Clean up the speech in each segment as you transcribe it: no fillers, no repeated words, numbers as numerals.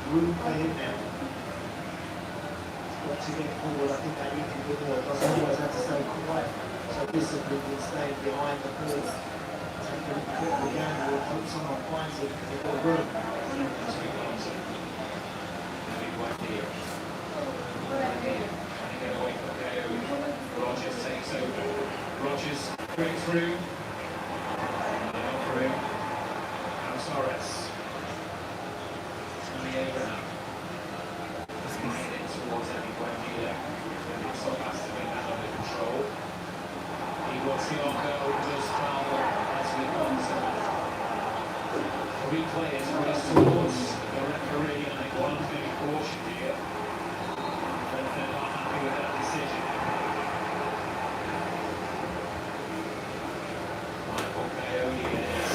room for him now. Once you get forward, I think they need to do more. Doesn't always have to stay quiet. So discipline in staying behind the ball, taking a bit of a gamble, and hope someone finds it because they've got room. Rogers takes over. Rogers going through. Not through. And Torres. Tony Abraham. Spinning it towards Eddie Buendia. It's all has to be that under control. Iguaciaco does foul as we come to 3 players race towards the referee, and I think one's going to be cautioned here. But they're not happy with that decision. Michael Coyote is.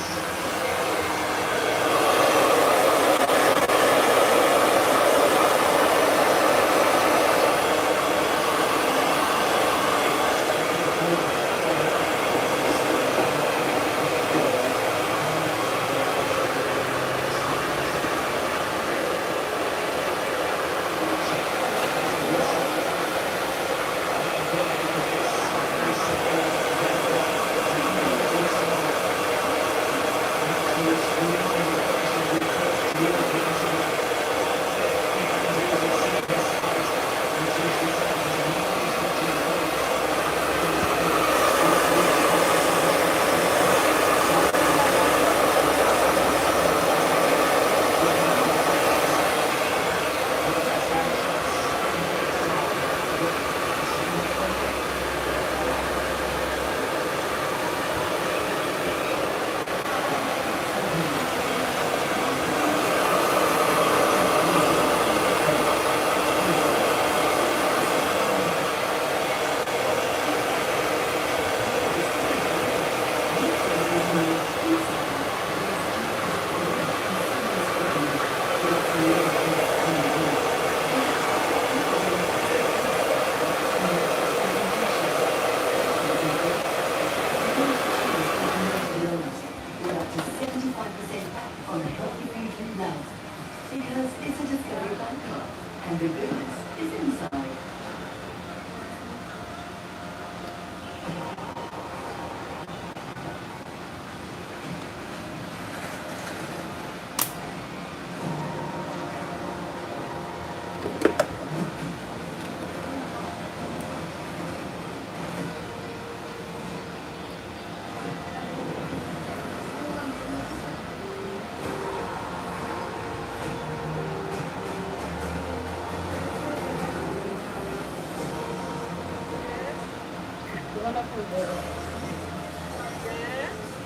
Because it's a discovery backup, and the goodness is inside.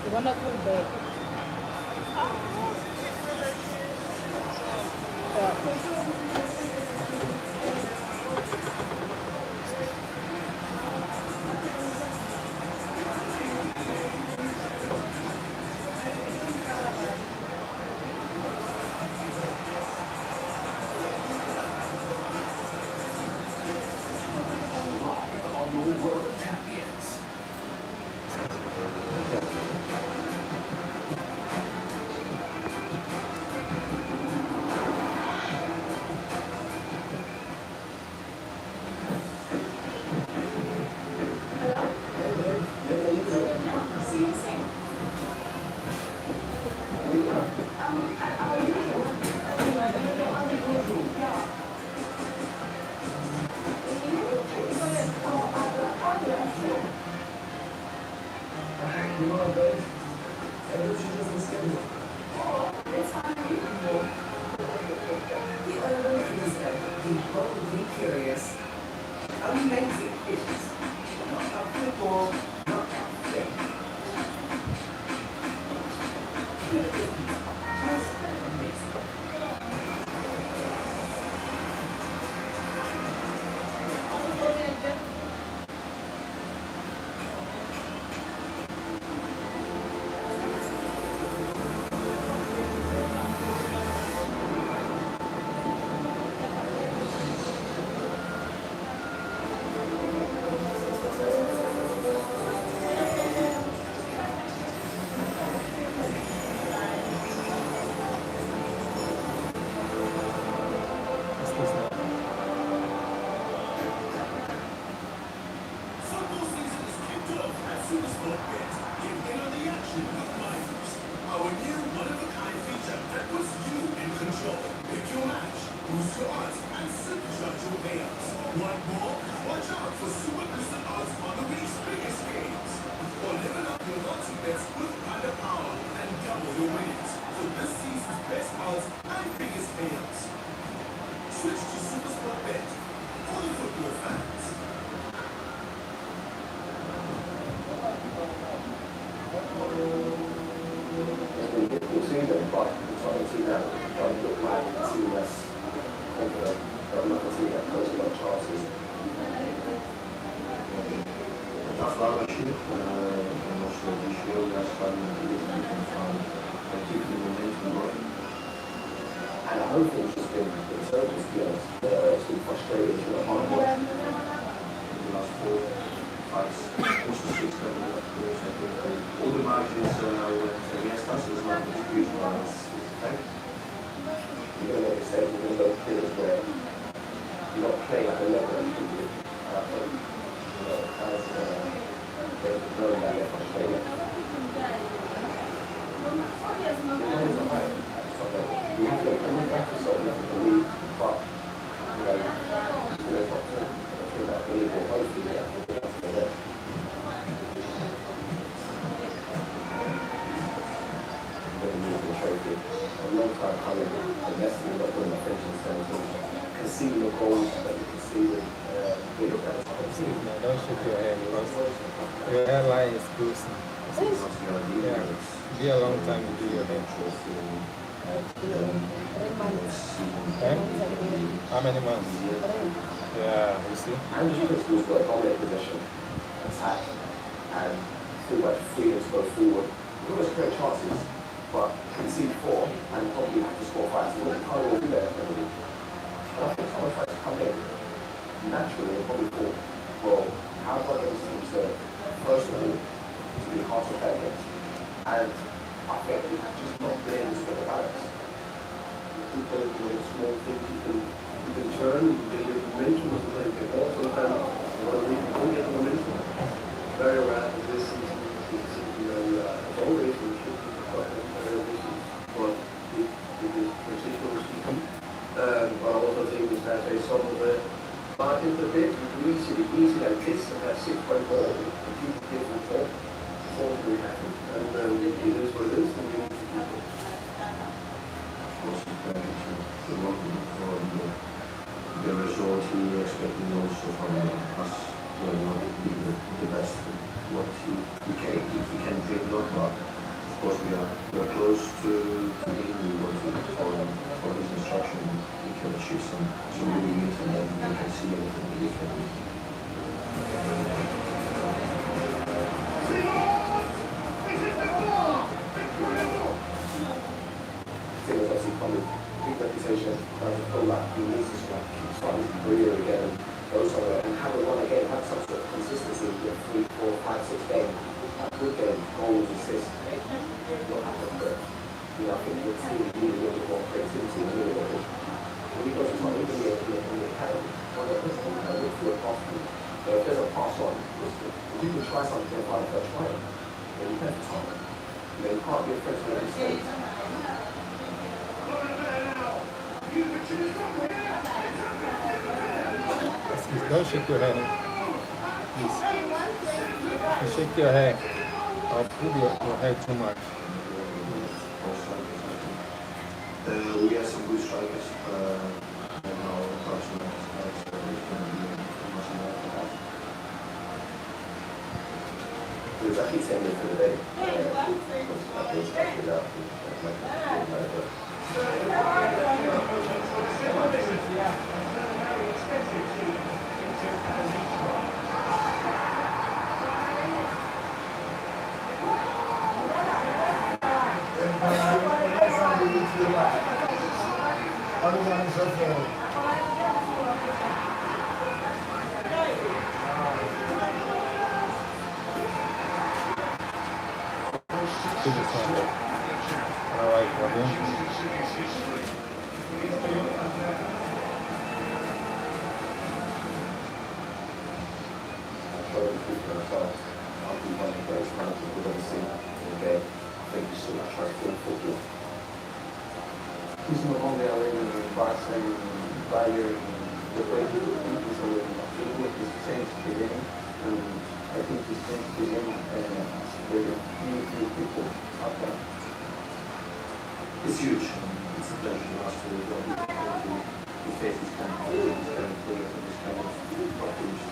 The one that was big. It's been difficult to see them, but I'm starting to see that don't look like the team that's confident. I'm not going to see that close to chances. Tough partnership, and also this year we are starting to get different from keep the momentum going. And I hope it's just been so to be honest. It's been frustrating to the hard work. In the last 4, 5, also 6, 7 years, I think all the margins went against us. It's not an excuse, but it's a fact. You're going to make a mistake, you're going to go periods where you're not playing at the level that you can do. And I think, as they've known that they're frustrated. We have to come back to something that we believe, but, there's not to that believe or hopefully that will be able to get the trophy. A long time coming, and Messi not doing the French instance, conceding the goals that you can see with No, don't shake your hair because your hairline is closing. Yeah, be a long time to do your hair. How many months? Yeah, you see? And you can still got a dominant position, attack, and feel like freedom to go forward. We always create chances, but concede 4 and probably have to score 5. So you can't always do that every. But I think someone tries to come in naturally and probably thought, well, how do I get this team to, first of all, to be hard to play against? And I think we have just not been able to get the balance. You can do a small thing, you can turn, you can get momentum, or something like that. Sometimes when we don't get the momentum, very rare that this is, it's always we should be quite very busy, but it is particularly speaking. But I also think is that some of the margins a bit easy like this, and have 6-point ball, and people give them 4. It's all very happy, and it is what it is, and we need to keep it. The result he expecting also from us not be the best what he can bring up, but of course we are close to him. We want to for his instruction he can achieve some really good and then we can see everything differently. Things obviously probably big reputation. I feel like he needs to keep starting to breathe again and go somewhere and have a run again, have some sort of consistency, get 3, 4, 5, 6 games, a good game, goals, assists, not happen, but I think the team needs a little bit more creativity and a little bit. When you go to something in the academy, one of the things I look for a pass through. So if there's a pass on, if you can try something and find a first try, then you have to talk. You can't be afraid to make mistakes. Don't shake your hair. Please. You shake your hair. Or pull your hair too much. We have some good strikers. And our personal strikers can be much more than that. There's actually 10 minutes for the day. Alright, Robin. I'll be one of the greatest managers we've ever seen in the game. I think he's still not trying to win football. He's not only in Barca and Bayern, the way he is already. I think he's changed the game, and I think he's changed the game with new people up there. It's huge. It's a pleasure to us to face this kind of players and this kind of population.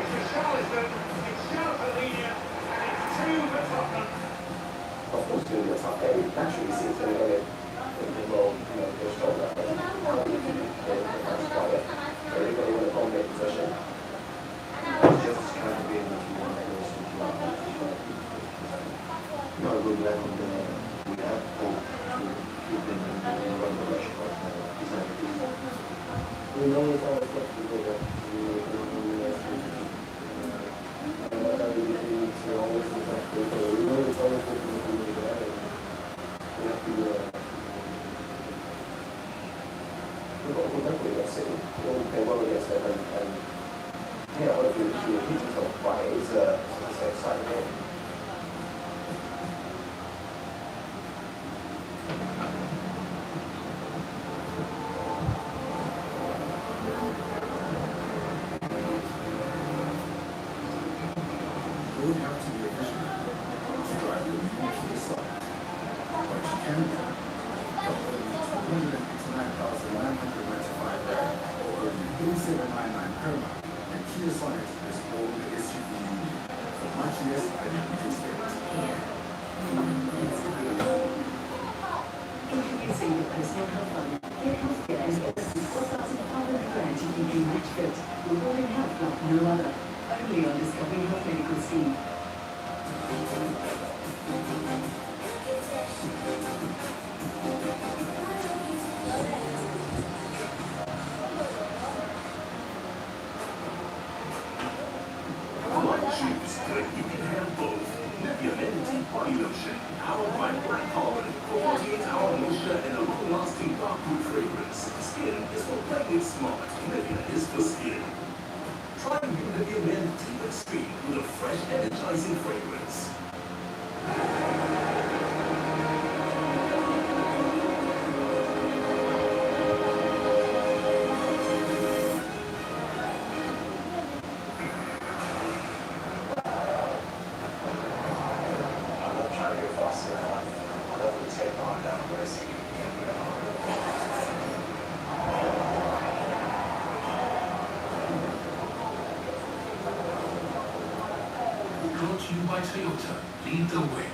It's Charleston, it's Charles Alenia, and it's Of course, it's going to be a tough game. Naturally, see it's going to go in. Well, go stronger. But how do you keep the fans quiet? Everybody want to dominate possession. Just kind of being like you want to go not a good level there. We have hope to keep them in run the rush, but it's not easy. We know it's always tough to do that. Introducing the personal health fund. Get healthcare as well as £4,500 you can do rich fit. Rewarding health like no other. Only on Discovery Health Medical Scheme. One choose, but you can have both. Nivea Men Deep Body Lotion, powered by black carbon, 48-hour moisture and a long-lasting dark-proof fragrance. Skin is for playing it smart. Nivea is for skin. Try new Nivea Men Deep Extreme with a fresh, energizing fragrance. Brought to you by Toyota. Lead the way.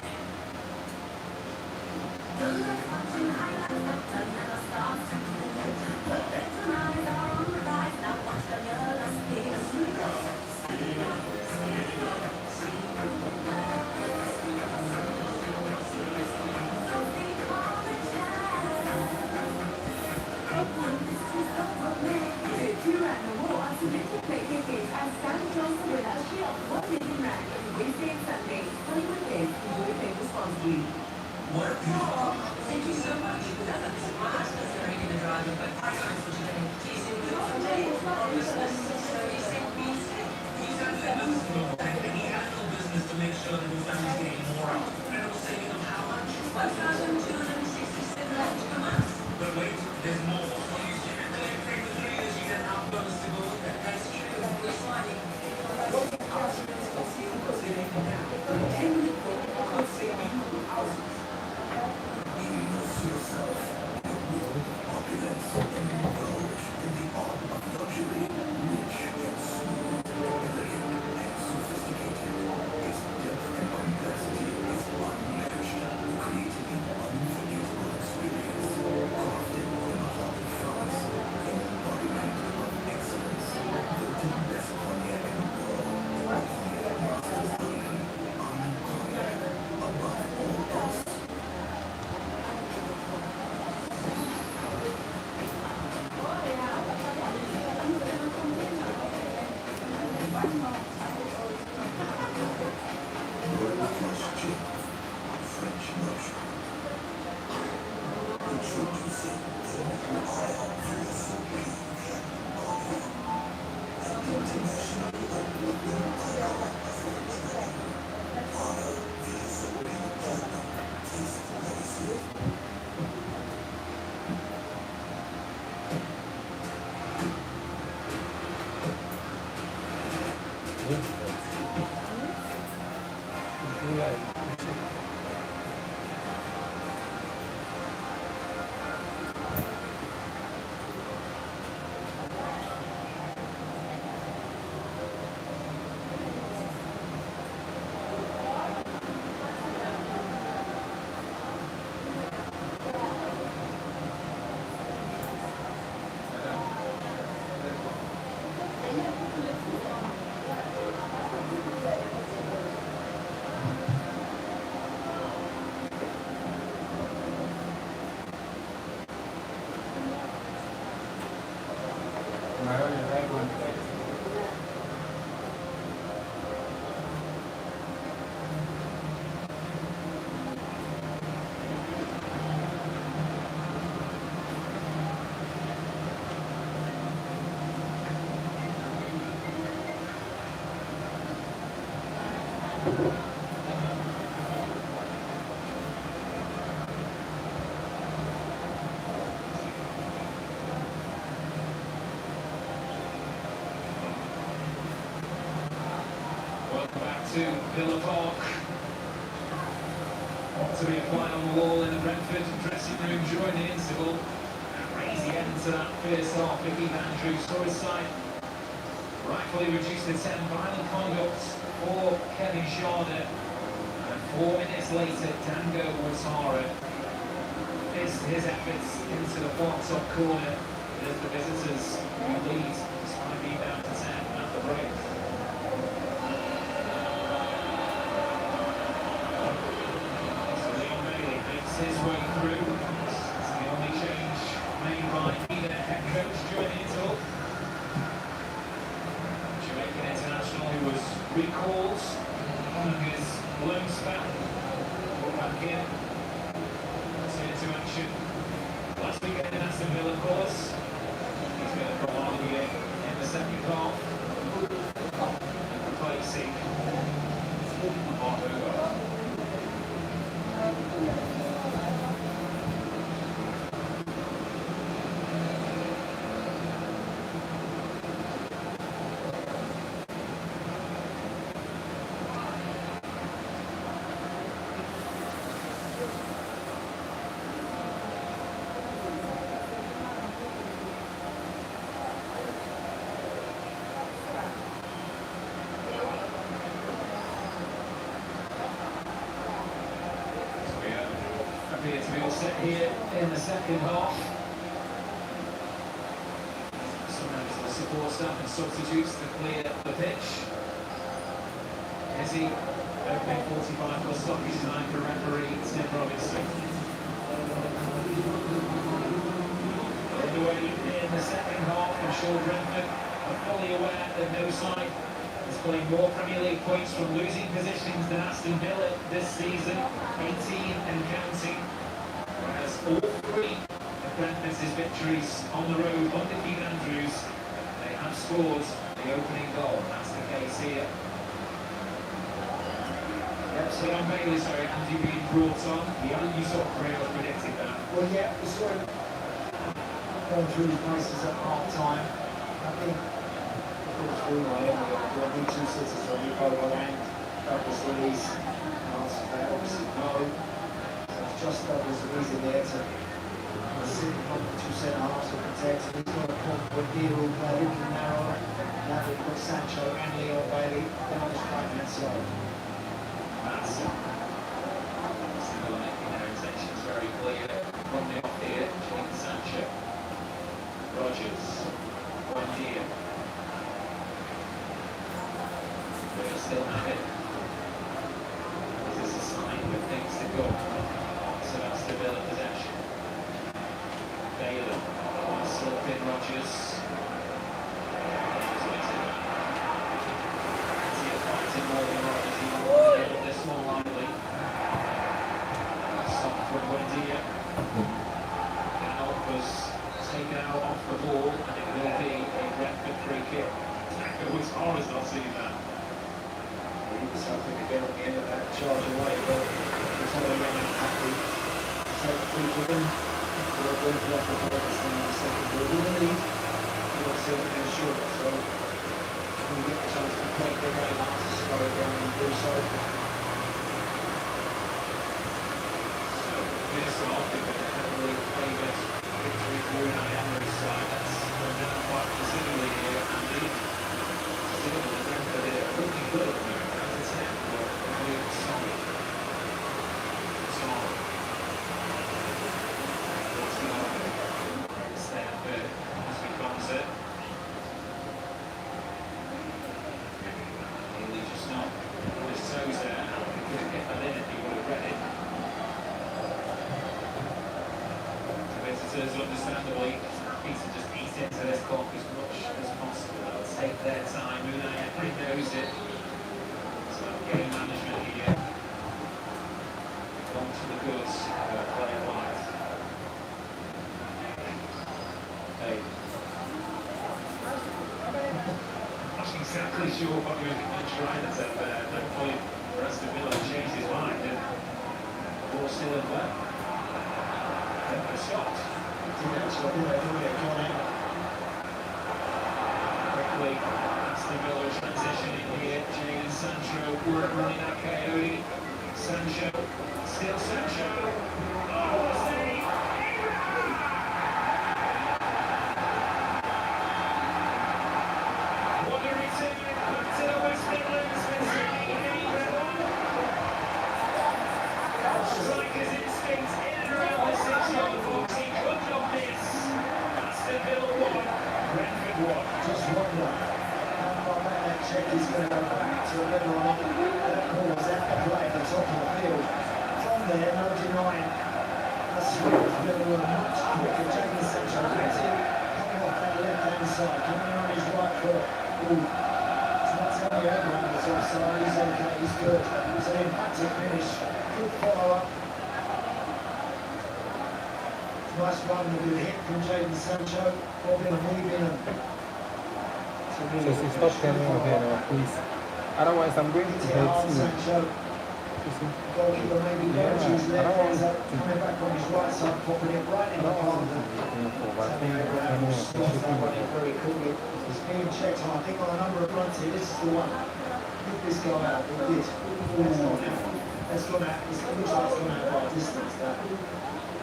Thank you so much. That's my husband's going to drive, but I can't put it in. He's in the business, so he's in music. He's in business. And he has no business to make sure that his family's getting more out. And it was saving them how much? $1,267 a month. But wait, there's more. So you should have to pay for 3 years, you get half bonus to go. That's true. We're sliding. to Villa Park. To be applied on the wall in the Brentford dressing room during the interval. Crazy end to that first half. Vicky Andrews saw his side rightfully reduced to 10. Violent conduct for Kevin Sharder. And 4 minutes later, Dango Watara fizzed his efforts into the far top corner as the visitors lead despite being down to 10 at the break. His way through. It's the only change made by either head coach during the interval. Jamaican international who was recalled on his loan spell. Put back in. Turn into action. Last weekend in Aston Villa, of course. He's going to come on here in the second half. Replacing Marco. Appear to be all set here in the second half. Some members of the support staff and substitutes to clear the pitch. Izzy opening 45 plus stoppage time for referee Tim Robinson. Underway in the second half, I'm sure Brentford are fully aware that no side is playing more Premier League points from losing positions than Aston Villa this season, 18 and counting. Whereas all 3 of Brentford's victories on the road under Keith Andrews, they have scored the opening goal. That's the case here. Yep, so Leon Bailey, sorry, Andy being brought on. You sort of pretty much predicted that. Well, yeah, we saw him going through his paces at half time. I think we were new 2 cities on the overland. Douglas Luiz, obviously no. So it's just Douglas Luiz in there to sit on the 2 centre halves to protect. And he's got a point here who play a little narrower. Now we've got Sancho and Leon Bailey down the right hand side. That's single making their intentions very clear. Running off here, Jadon Sancho. Rogers. Buendia. They still have it. This is a sign of things to go. So that's the Villa possession. Bailey. Slipped in Rogers. Fighting more than Rogers. He won this one lively. Stop from Buendia. Now was taken out off the ball, and it will be a Brentford free kick. Which has not seen that. He was hoping to get on the end of that charge away, but it's only running happy to take the free kick in. We're going to have to play this thing in the second ball. We're going to need to see what they're short, so when we get the chance to play, they're going to have to slow it down and do so. So, this off, they've been heavily favoured victory for Unai Emery's side. That's come down quite considerably here, Andy. Still, the Brentford are looking good at the moment, as I said, but really solid. Solid. What's the order? It's there for as we concert. Healy just not on his toes there. He could have kept that in if he would have read it. The visitors, understandably, happy to just eat into this clock as much as possible. They'll take their time. Unai Emery knows it. So game management here. Gone to the goods. Play it wide. Hey. Not exactly sure what he was trying to say there. Thankfully, the rest of Villa changed his mind and the ball's still in play. They're stopped. Quickly, that's Aston Villa transitioning here. Jadon Sancho running out Coyote. Sancho, still Sancho. Oh, what a save! What a return back to the West Midlands with Striker's instincts in and around the 6-yard box. He could not miss. Aston Villa 1, Brentford 1. Just wonder how far back that check is going to go back to remember on that corner's out the play at the top of the field. From there, no denying a swift Villa were much quicker. Jadon Sancho gets it, coming off that left-hand side, coming on his right foot. Ooh. It's not telling you everyone was offside, he's okay, he's good. It's an emphatic finish, good follow-up. Nice run with a hit from Jadon Sancho, bobbing and weaving and So stop coming over here now, please. Otherwise, I'm going to hurt you. Sancho. Goalkeeper maybe Virtue's I don't want left, to. coming back on his right side, popping it right in the palm. Sammy Abraham will stop that one in very quickly. He's being checked on, I think, on a number of fronts here. This is the one. Get this guy out. It did. It's gone out. It's gone out. It looks like it's gone out by a distance. That.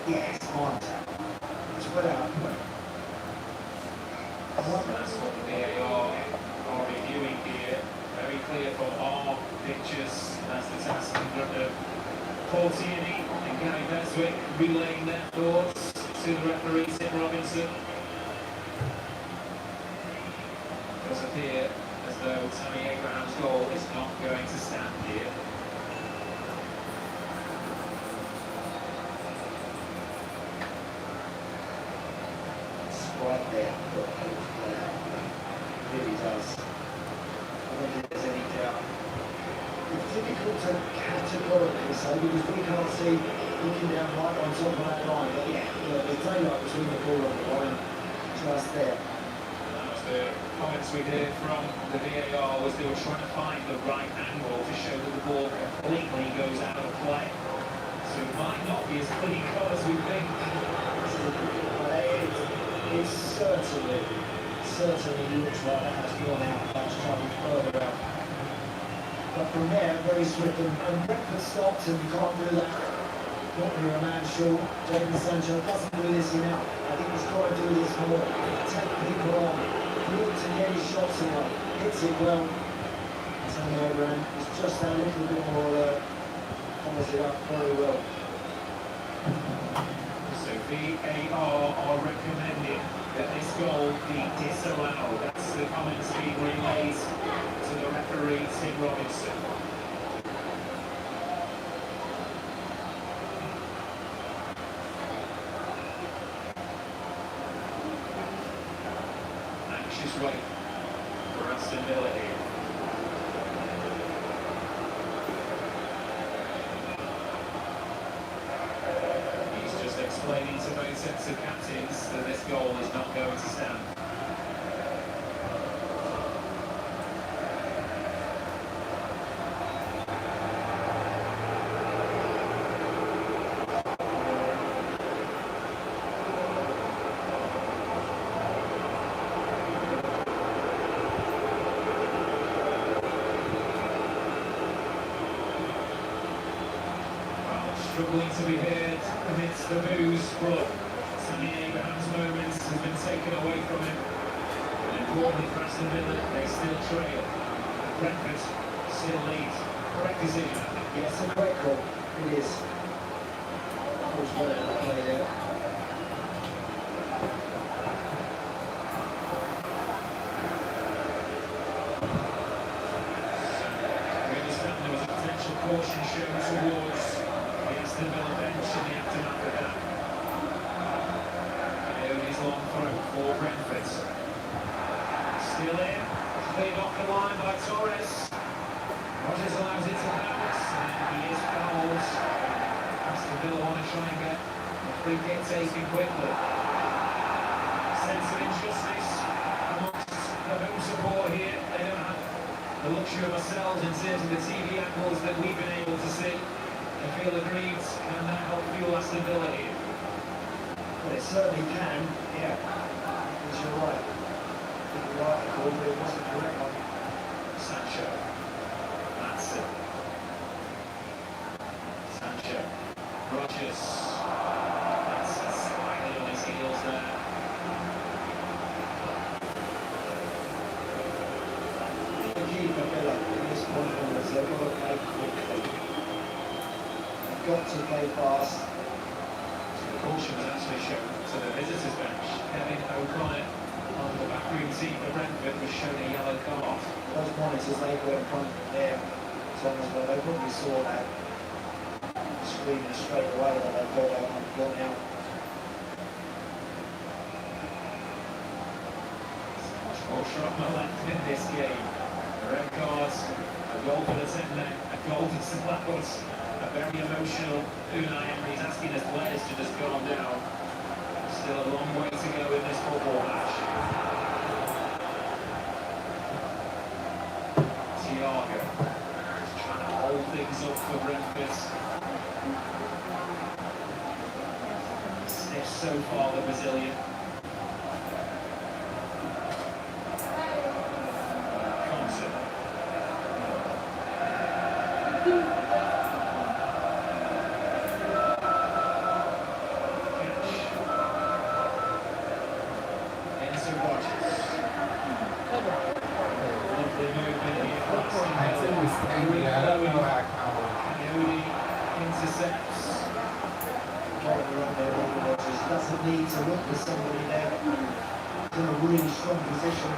Yeah, it's on. It's well out. That's what the VAR are reviewing here. Very clear for all pictures. That's the task in front of Paul Tierney and Gary Beswick relaying their thoughts to the referee, Tim Robinson. It does appear as though Tammy Abraham's goal is not going to stand here. Right there. It really does. I don't think there's any doubt. It's difficult to categorically say because we can't see looking down right on top of that line. But yeah, the daylight between the ball and the line just there. That was the comments we heard from the VAR was they were trying to find the right angle to show that the ball completely goes out of play. So it might not be as clean cut as we think. It certainly looks like that has gone out, that's travelled further out. But from there, very swift, and Brentford stopped, and you can't do that. Not when you're a man short. Jadon Sancho doesn't do this enough. I think he's got to do this more. Take people on, look to get his shots away, hits it well. Sammy Abraham is just that little bit more alert, follows it up very well. So VAR are recommending that this goal be disallowed. That's the comments being relayed to the referee, Tim Robinson. Anxious wait for Aston Villa here. Explaining to both sets of captains that this goal is not going to stand. Struggling to be heard amidst the boos, but Tammy Abraham's moments have been taken away from him. And importantly for Aston Villa, they still trail. Brentford still lead. Correct decision, I think. Yes, a great call. It is. Of course, well played out. We understand there was a potential caution shown towards the Aston Villa bench in the aftermath of that. Coyote's long throw for Brentford. Still in, cleared off the line by Torres. Rodgers allows it to bounce, and he is fouled. Aston Villa want to try and get a free kick taken quickly. Sense of injustice amongst the home support here. They don't have the luxury of ourselves in terms of the TV angles that we've been able to see. They feel aggrieved, can that help fuel Aston Villa here? Well, it certainly can, yeah. Because you're right. You're right, but it wasn't correct one. Sancho. Madsen. Sancho. Rogers. Madsen slightly on his heels there. The key for Villa in this point is they've got to play quickly. They've got to play fast. Caution was actually shown to the visitors' bench. Kevin O'Connor on the backroom seat for Brentford was shown a yellow card. Those monitors, they were in front of them. Thomas, well, they probably saw that screaming straight away that they've gone out. Much more trauma left in this game. A red card, a goal for the centre, a goal for Disallowed. A very emotional Unai Emery's asking his players to just calm down. Still a long way to go in this football match. Thiago is trying to hold things up for Brentford. Sniffs so far the Brazilian. Thompson. Intercepts. Doesn't need to look for somebody there. He's in a really strong position.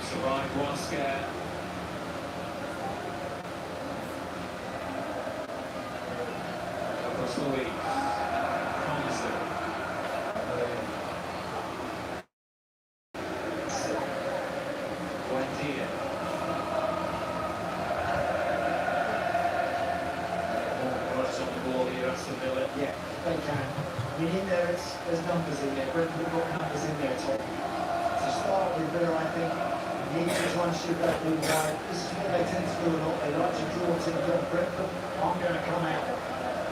Survived one scare. Across the lead. Thompson. Buendia. More rush on the ball here, Aston Villa. Yeah, they can. I mean, in there, there's numbers in there. Brentford got numbers in there, Tom. To start with Villa, I think, you need to try and shoot that ball wide. This is what they tend to do a lot. They like to draw teams up. Brentford aren't going to come out.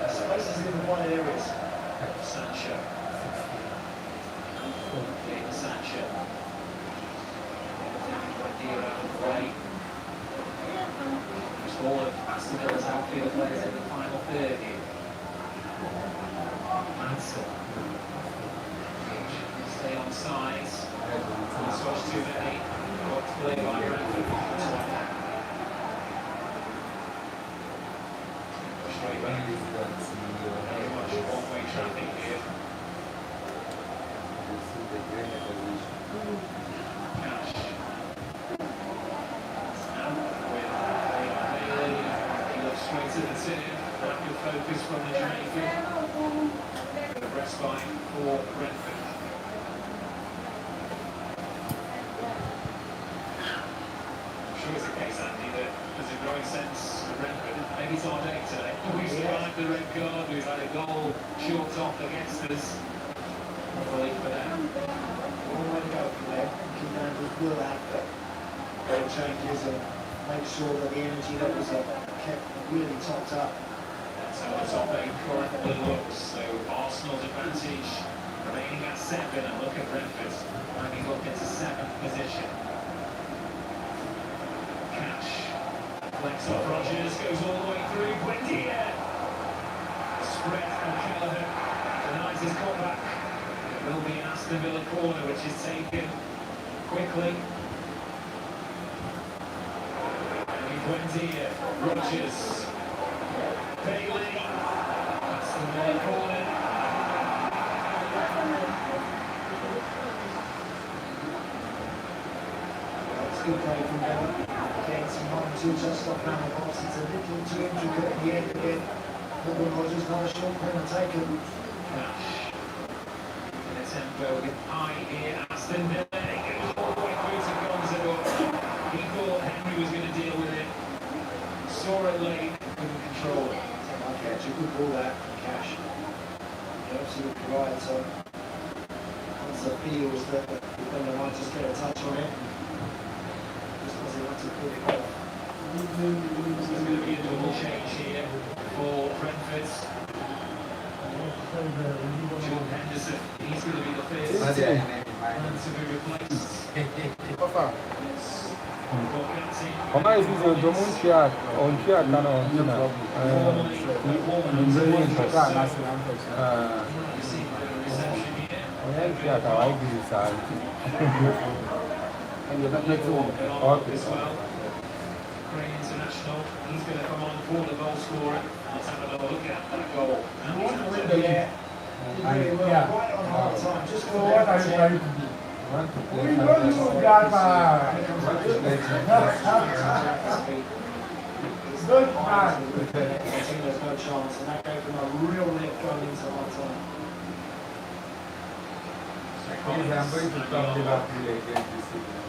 Spaces in the wide areas. Sancho. Jadon Sancho. Buendia out of the way. It's all of Aston Villa's outfield players in the final third here. Madsen. Stay on sides. Switch too many. Got to play by Brentford. Straight back. Very much one-way traffic here. Cash. Now with Bailey. He looks straight to the tin. Lack of focus from the Jamaican. The respite for Brentford. I'm sure it's the case, Andy, that there's a growing sense of Brentford. Maybe it's our day today. We've survived the red card, we've had a goal short off against us. Relief for them. One way to go from there. Commanders will have to go changes and make sure that the energy levels are kept really topped up. That's how the top eight currently looks. So Arsenal's advantage remaining at 7, and look at Brentford climbing up into 7th position. Cash. Flex off Rogers, goes all the way through. Buendia. Spread from Kelleher. Denies his comeback. It will be an Aston Villa corner, which is taken quickly. Buendia, Rogers, Bailey, Aston Villa corner. It's good play from them. getting some 1-2 just off down the box. It's a little too intricate at the end again. Morgan Rogers not a short corner taken. Cash. In a tempo with high here, Aston Villa. It goes all the way through to Gonzalo. He thought Henry was going to deal with it. Saw it late, couldn't control it. Okay, it's a good ball that from Cash. You're absolutely right. So once it feels that the defender might just get a touch on it, just because he wants to put it off. There's going to be a double change here for Brentford. John Henderson, he's going to be the first man to be replaced. Papa, For captain. how much is the Domuntia on Chiacano? You see the reception here. I give you some. As well. Ukraine International, he's going to come on for the goal scorer. Let's have another look at that goal. And he's had to look at Really well, right on half time, just for What are you trying to do? We don't do that, good man. There's no chance, and that gave them a real lift going into half time. I'm going to talk about the again this evening.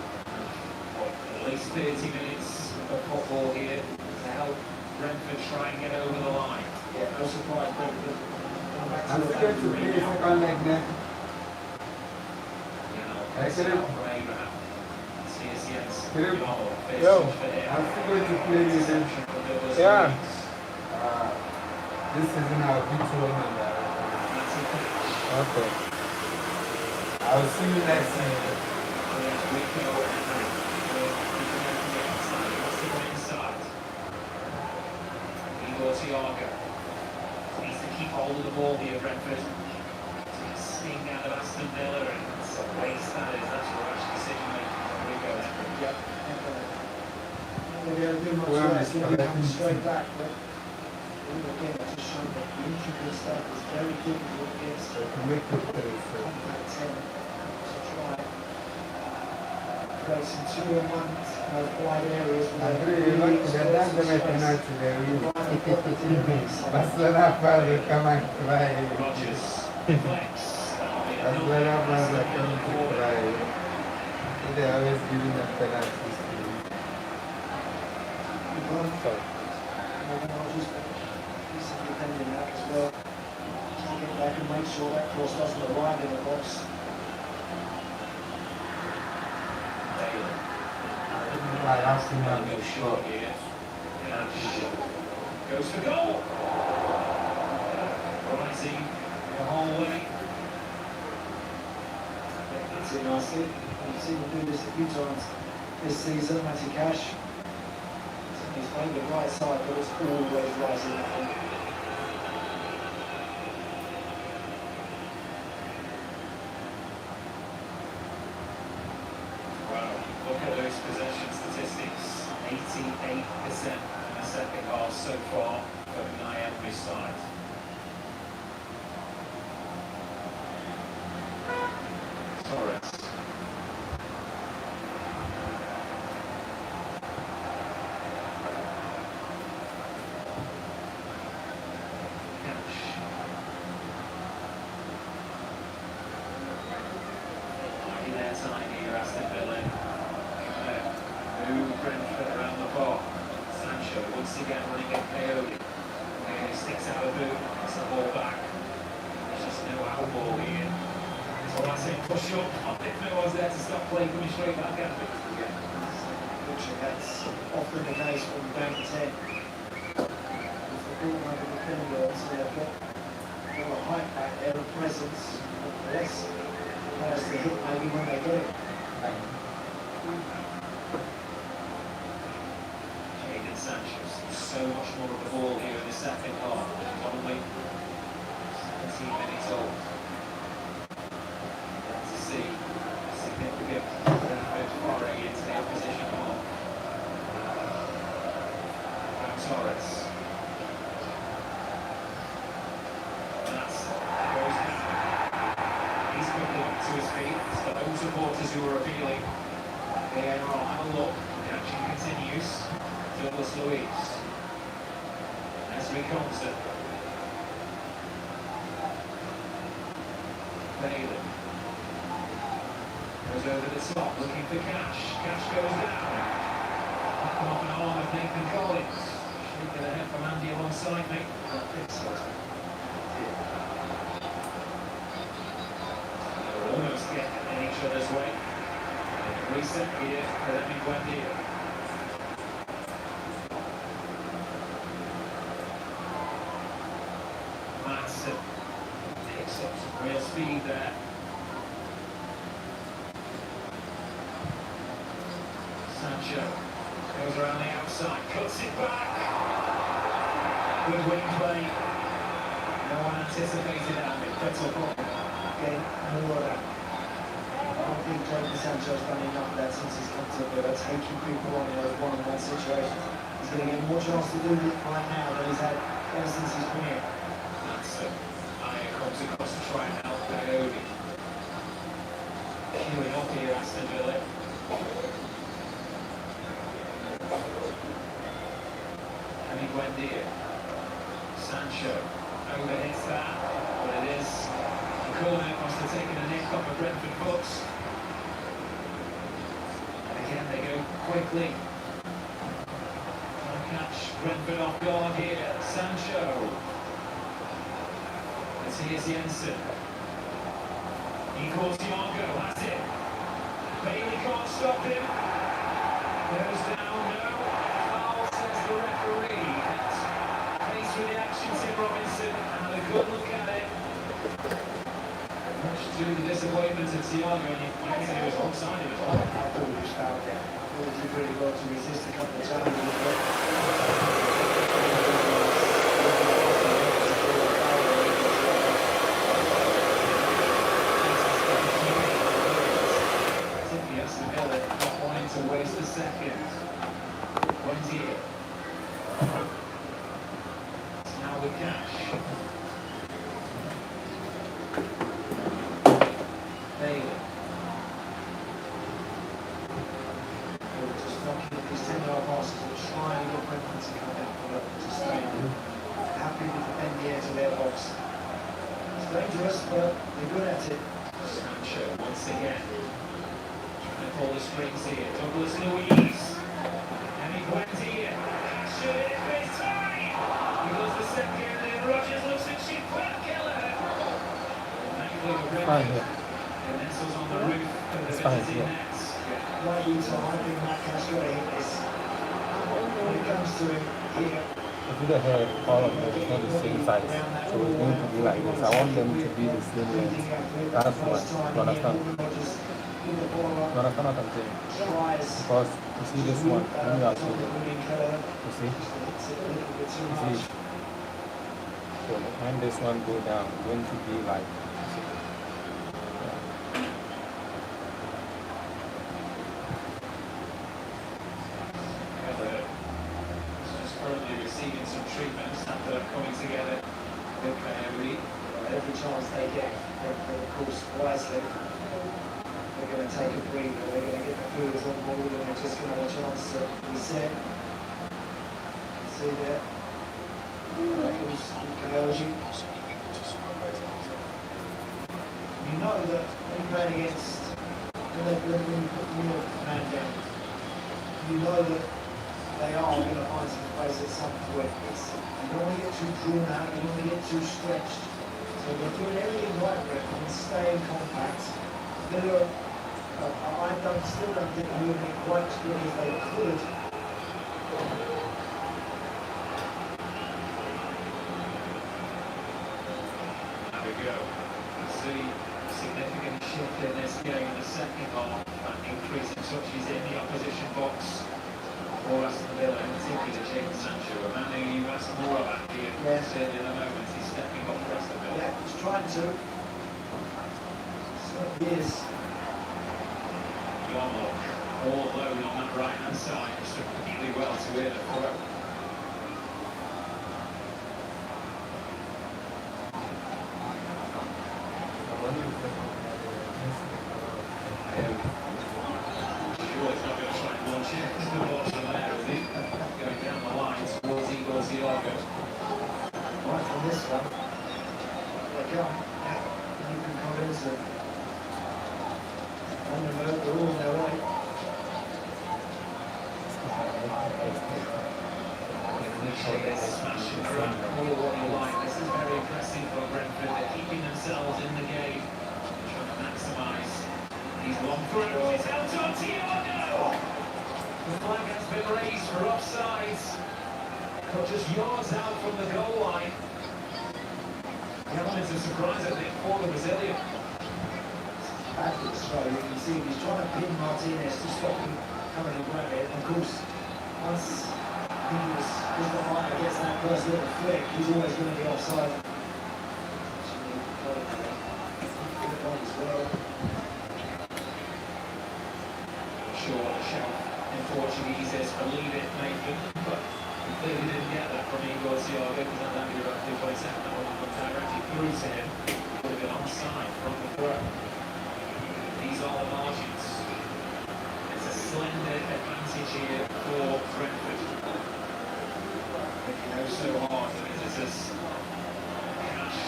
at least 30 minutes of football here to help Brentford try and get over the line. Yeah, no surprise, Brentford. I'm still going to play second leg now. Now, for Abraham. CSCS. Yo, I'm still going to play with them. Yeah. This isn't our virtual number. Okay. I'll see you next season. Thiago needs to keep hold of the ball here, Brentford. Sting out of Aston Villa and waste that is. That's a rash decision making. There we go. Yeah, they're going to do much less. They're going to come straight back, but again, it's just showing that the intricate stuff is very difficult against the compact 10. So try play some 2-on-1s, wide areas. Rogers. Flex. They always giving us penalties. Morgan Rogers, decent defending that as well. To get back and make sure that cross doesn't arrive in the box. Go short here. And goes for goal. Rising the whole way. That's it nicely. You've seen him do this a few times this season, Matty Cash. He's playing the right side, but it's always rising up. Wow, look at those possession statistics. 88% in the second half so far for Naomi's side. Torres. Their time here, Aston Villa. Move Brentford around the park. Sancho once again running at Coyote. He sticks out of boot, gets the ball back. There's just no out ball here. So I say push up. If no one's there to stop play, coming straight back at it. Unfortunately, that's often the case when you're down to 10. If the ball over the defender, so they've got a height back there, a presence, less players to hit maybe when they get it. Jadon Sancho, so much more of the ball here in the second half. Only 17 minutes old. To see significant Brentford foray into the opposition half. Torres. That's goes he's quickly to his feet. It's the home supporters who are appealing. They are have a look. Action continues. Douglas Luiz. Esme Thompson. Bailey. Goes over the top, looking for Cash. Cash goes down. Come off an arm of Nathan Collins. Shake of the head from Andy alongside me. They're almost getting in each other's way. Reset here for them in Buendia. Madsen picks up some real speed there. Sancho goes around the outside, cuts it back. Good wing play. No one anticipated that. That's a problem. Getting more of that. I don't think Jadon Sancho's done enough of that since he's come to Villa, taking people on in those one-on-one situations. He's going to get more chance to do it right now than he's had ever since he's been here. Aya comes across to try and help Bayobi. Queuing up here, Aston Villa. Emi Buendia. Sancho overhits that, but it is a corner. Must have taken a nick off of Brentford books. And again, they go quickly. Trying to catch Brentford off guard here. Sancho. As here's Jensen. He calls Thiago, has it. Bailey can't stop him. Goes down, no. Foul, says the referee. Faced with the action, Tim Robinson, and had a good look at it. Much to the disappointment of Thiago, and you can see he was onside of it. I thought he was fouled there. I thought he did really well to resist a couple of times. Not wanting to waste a second. Buendia. It's now with Cash. Bailey. Just knocking at these 10-yard passes and trying to get Brentford to come out to stay happy with the Buendia to their box. It's dangerous, but they're good at it. Sancho once again. Pull the strings here. Douglas Luiz. Emi Buendia. Should it be time? He goes the second, and Rodgers looks at Chipwell Keller. Thankfully, the red and nestles on the roof of the visiting nets. Like you, Tom, I think Matt Cash got to hit this. When it comes to him here, If you don't have all of them, it's not the same size. So it's going to be like this. I want them to be the same length. That's why. You understand? You understand what I'm saying? Because you see this one, let me ask you. You see? You see? So when this one go down, it's going to be like, you see? Just currently receiving some treatments after coming together with Bayobi. every chance they get, of course, wisely, they're going to take a breather, they're going to get the foods on board, and they're just going to have a chance to reset. See there? You know that when you're playing against, when you put your man down, you know that they are going to find some space at some point. You don't want to get too drawn out, you don't want to get too stretched. So they're doing everything right for it and staying compact. Villa, still don't think they're moving it quite as good as they could. There we go. You see a significant shift in this game in the second half. That increase in touches in the opposition box for Aston Villa, in particular Jadon Sancho, a man who you asked more about here. Yes. In a moment, he's stepping up for Aston Villa. Yeah, he's trying to. So he is. Lock all alone on that right hand side, just really well to win a throw. Sure, it's not going to try and launch it. this smash and grab, call it what you like. This is very impressive for Brentford. They're keeping themselves in the game, trying to maximise these long throws. It's out on Thiago. The flag has been raised for offsides, but just yards out from the goal line. The element of surprise, I think, for the Brazilian. Back to the throw, you can see he's trying to pin Martinez to stop him coming and grab it. And of course, once he was the fighter gets that first little flick, he's always going to be offside. Good one as well. Sure, the shout in Portuguese is believe it, Nathan, but he clearly didn't get that from Igor Thiago because that landed roughly 27. That one comes directly through to him. Would have been onside from the throw. These are the margins. It's a slender advantage here for Brentford. Making those so hard for visitors. Cash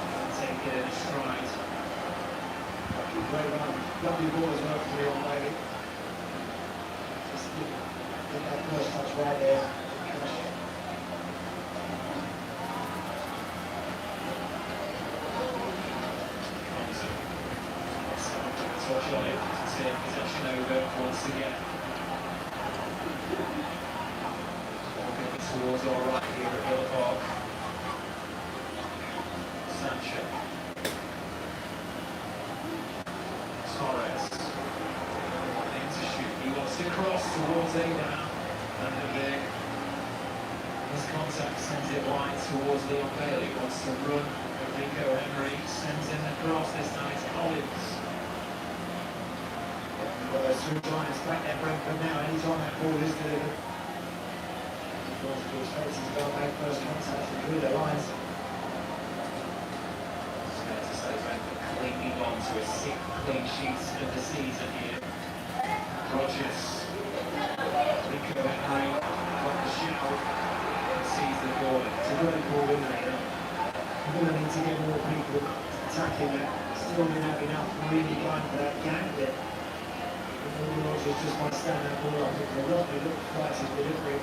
can take it in a stride. Great run. Lovely ball as well for Leon Bailey. Just get that first touch right there. Touch on it to take possession over once again. Walking towards our right here at Villa Park. Sancho. Torres. Wanting to shoot. He wants to cross towards Abraham. And the big. His contact sends it wide towards Leon Bailey. Wants to run. Rico Emery sends in the cross. This time it's Collins. Well, those two giants back there, Brentford now. Anytime that ball is delivered, George Faces has got to make first contact through the lines. It's fair to say Brentford clinging on to a 6 clean sheets of the season here. Rodgers, Rico Henry, got the shout and sees the corner. It's a great ball, isn't it? We're going to need to get more people attacking that. Still didn't have enough really going for that gap bit. Rodgers just might stand that ball up with a lovely look flight his delivery.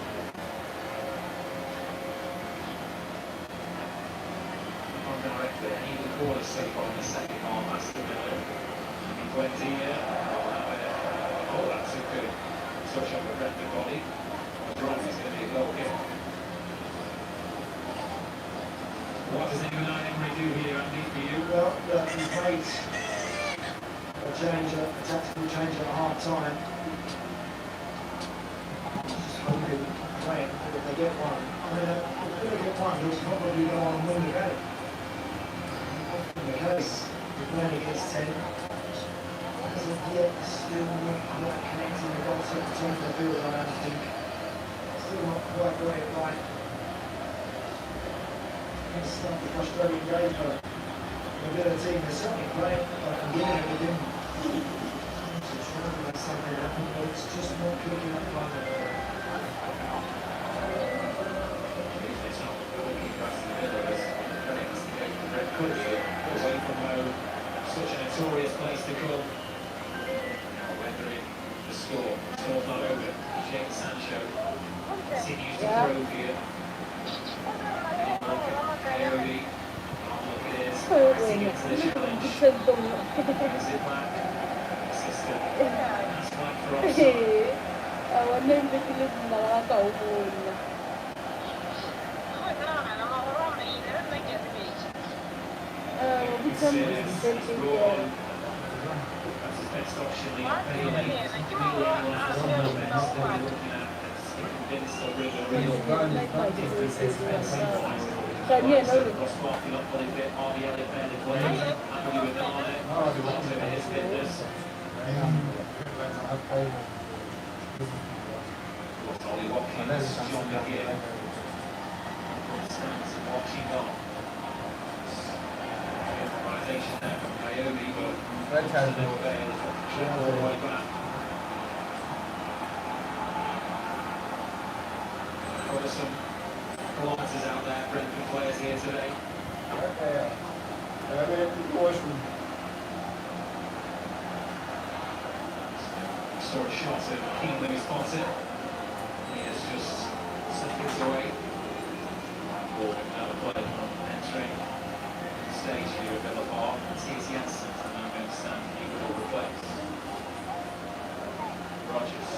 Not directly, any of the corners so far in the second half, that's the middle. 20 here. Oh, that's a good touch up the Brentford body. The drive is going to be a goal kick. What does Unai Emery do here, Andy, for you? Well, he's made a change, a tactical change at half time. Just hoping, praying that if they get one, I mean, if they're going to get one, he'll probably go on and win the game. Often the case, if Burnley gets 10, as of yet, still not connecting the goals at the top of the field, I don't think. Still not quite got it right. It's not a frustrating game for a bit of a team. They're certainly playing, and giving everything. Just trying to make something happen, but it's just not clicking up front. It's not looking past the middle, as the red could be away from home. Such a notorious place to come. Now weathering the score. Score's not over. Jake Sancho continues to throw here. Coyote. Look at this. Pressing into the challenge. Brings it back. Assistant. That's flag for offside. That's his best option, Leon Bailey. Really analyses the defence that we're looking at. Convinced of real differences. Cross-marking up a little bit, RB Elliott there to play. Anthony Bernardo, lots over his fitness. Ollie Watkins, John McGinn. Stands watching on. Improvisation there from Coyote, but Bale all the way back. What are some kilometres out there, Brentford players here today? Saw a shot of keenly spotted. He is just seconds away. for another player entering the stage here at Villa Park. Matthias Janssen is now going to stand. He will replace Rogers.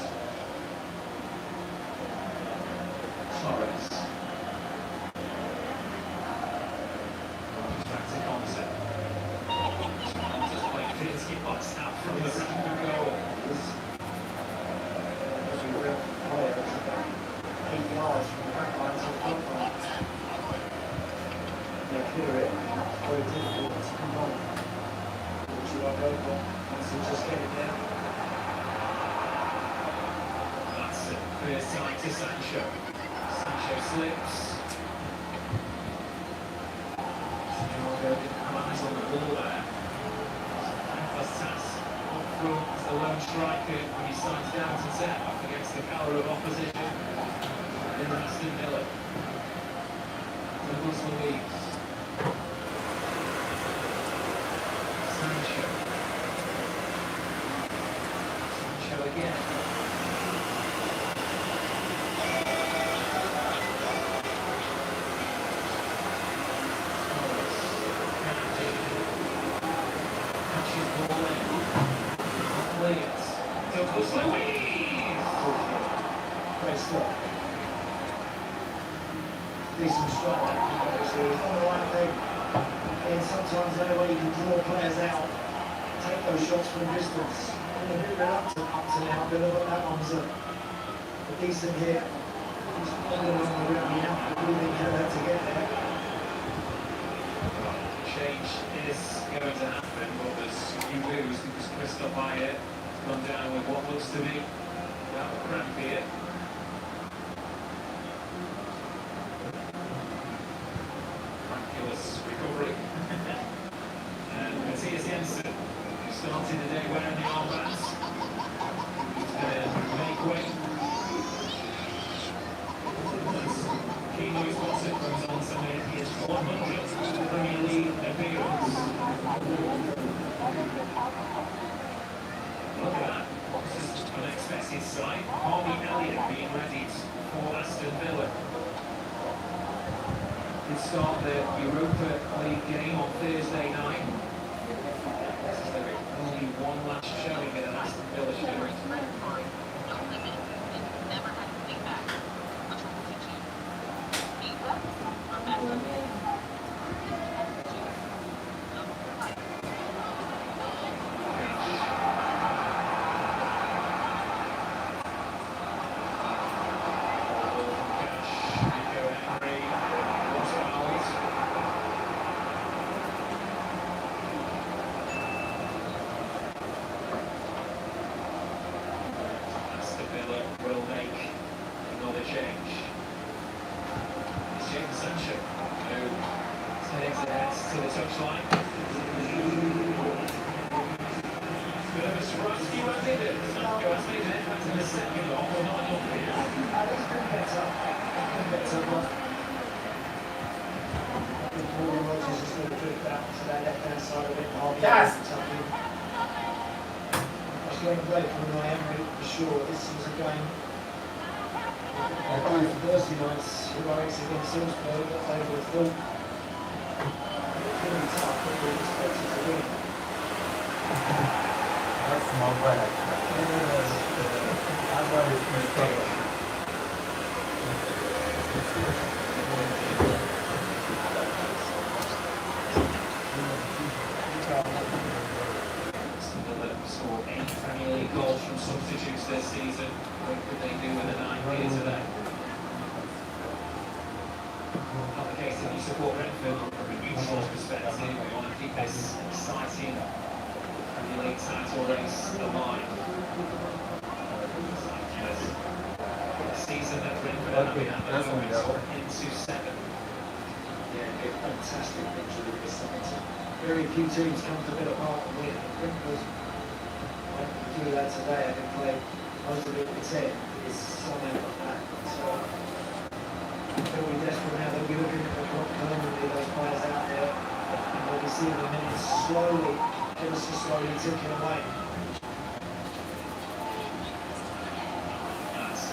Torres. Rogers back to Concept. Just playing Finsky box out from the second goal. Player, 8 yards from the back line to the front line. They clear it, very difficult to come on. Which you are over, once you just get it down. That's it. First time to Sancho. Sancho slips. Lands on the ball there. Thankless task. Up front as the lone striker when he signs down to set up against the colour of opposition. In Aston Villa. Douglas Luiz. Sancho. Sancho again. Catches ball in. Williams. Douglas Luiz. Great stop. Decent strike, obviously. He's done the right thing. And sometimes the only way you can draw players out, take those shots from distance. And a bit reluctant up to now, but that one's a decent hit. He's falling on the ground now, really to get there. Change is going to happen, but there's few moves because Christoph Bayer has gone down with what looks to be that cramp here. Miraculous recovery. And Matthias Janssen, who started the day wearing the armbands, he's going to make way. King Louis Watson goes on to make his 100th Premier League appearance. Look at that. This is an unexpected sight. Harvey Elliott being readied for Aston Villa. Did start the Europa League game on Thursday night. This is only one last showing at an Aston Villa shirt. Will make another change. It's James Sancho who takes it to the touchline. Bit of a surprise for you, hasn't it? Sancho has made an impact in the second half, or not enough here. It's been better. But I think Morgan Rogers is going to drift out to that left-hand side of it. Yes. Going great from Miami for sure. This was a game. Thursday night's heroics against Salzburg that they would have thought really tough, but we expected to win. That's small boy actually. That's why it's mistake. Scored 8 Premier League goals from substitutes this season. What could they do with a 9 here today? Not the case if you support Brentford from a neutral perspective. We want to keep this exciting Premier League title race alive. The season that Brentford are having at the moment into 7. Yeah, a fantastic picture of this side. Very few teams come to Villa Park and win. Brentford do that today. I can play most of it with 10. It's something like that. So they'll be desperate now. They'll be looking at the permanently those players out there, and they'll be seeing the minutes slowly, ever so slowly ticking away. That's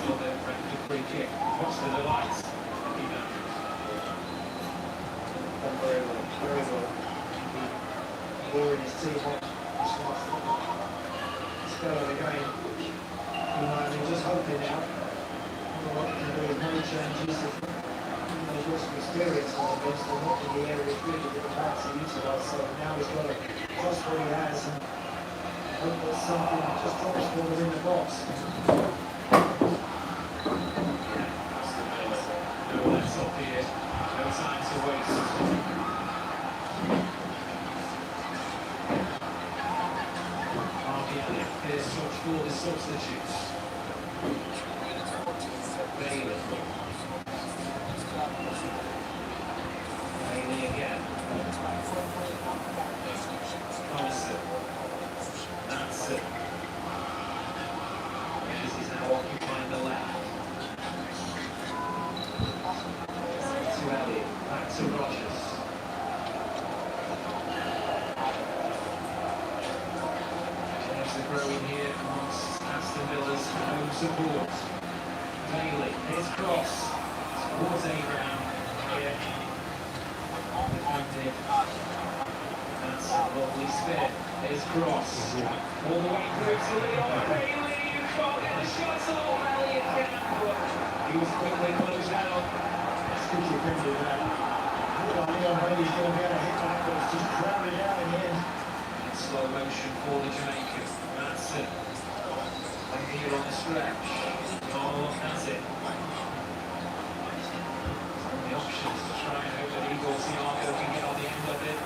for the free kick. Watch the lights. Keep that. Done very well, very well. Boring his team off. Spell of the game. You know, I mean, just hoping now. What he can do with no changes. He's got some experience on the bench, but not in the area really that he wants to utilise. So now he's got to trust what he has and hope that something just drops for him in the box. No less up here. No time to waste. Here's touch for the substitutes. Bailey. Bailey again. Carson. That's it. This is now occupying the left. To Elliot. Back to Rogers. Growing here amongst Aston Villa's home support. Bailey, his cross towards Abraham here. Defended. That's a lovely spin. His cross all the way through to Leon Bailey. You can't get the shots off Elliot again, but he was quickly closed down. That's good you can do that. Leon Bailey's going to be able to hit that, but it's just crowded out in the end. In slow motion for the Jamaican. That's it. And here on the stretch. Oh, that's it. The options to try and hope that Igor Thiago can get on the end of it.